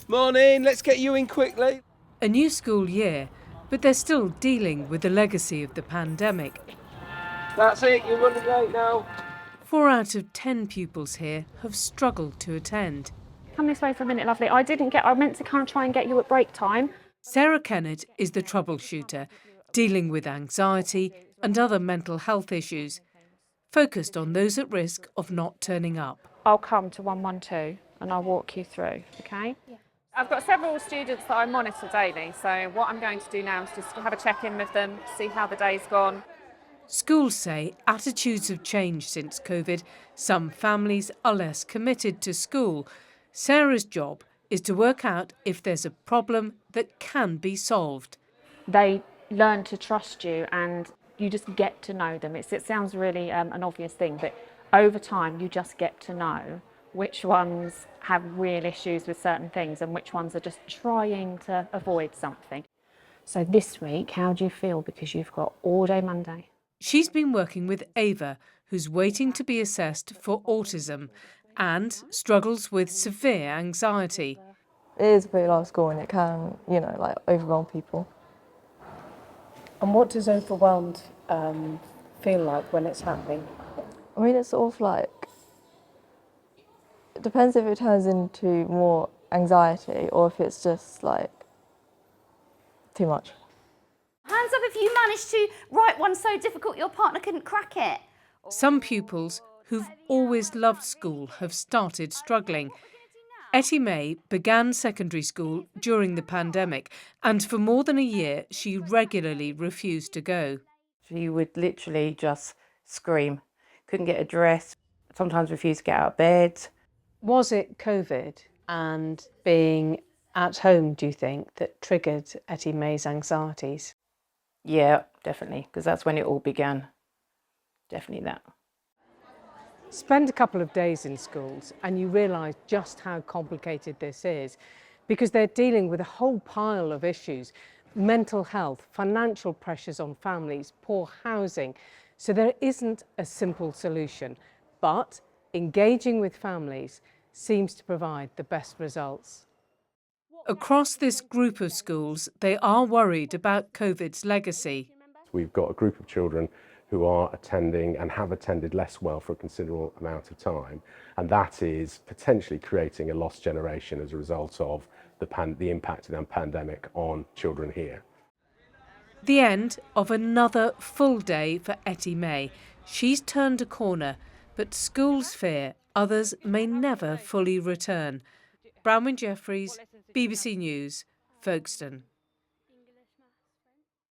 Morning, let's get you in quickly. A new school year, but they're still dealing with the legacy of the pandemic. That's it, you're running late now. 4 out of 10 pupils here have struggled to attend. Come this way for a minute, lovely. I meant to come and try and get you at break time. Sarah Kennett is the troubleshooter, dealing with anxiety and other mental health issues, focused on those at risk of not turning up. I'll come to 112 and I'll walk you through, okay? Yeah. I've got several students that I monitor daily, so what I'm going to do now is just have a check-in with them, see how the day's gone. Schools say attitudes have changed since COVID. Some families are less committed to school. Sarah's job is to work out if there's a problem that can be solved. They learn to trust you and you just get to know them. It sounds really an obvious thing, but over time you just get to know which ones have real issues with certain things and which ones are just trying to avoid something. So this week, how do you feel? Because you've got all day Monday. She's been working with Ava, who's waiting to be assessed for autism and struggles with severe anxiety. It is a pretty large school and it can, overwhelm people. And what does overwhelmed feel like when it's happening? I mean, it's sort of like, it depends if it turns into more anxiety or if it's just like too much. Hands up if you managed to write one so difficult your partner couldn't crack it. Some pupils who've always loved school have started struggling. Etty May began secondary school during the pandemic, and for more than a year she regularly refused to go. She would literally just scream, couldn't get a dress, sometimes refused to get out of bed. Was it COVID and being at home, do you think, that triggered Etty May's anxieties? Yeah, definitely, because that's when it all began. Definitely that. Spend a couple of days in schools and you realise just how complicated this is, because they're dealing with a whole pile of issues: mental health, financial pressures on families, poor housing. So there isn't a simple solution, but engaging with families seems to provide the best results. Across this group of schools, they are worried about COVID's legacy. We've got a group of children who are attending and have attended less well for a considerable amount of time, and that is potentially creating a lost generation as a result of the impact of the pandemic on children here. The end of another full day for Etty May. She's turned a corner, but schools fear others may never fully return. Branwen Jeffreys, BBC News, Folkestone.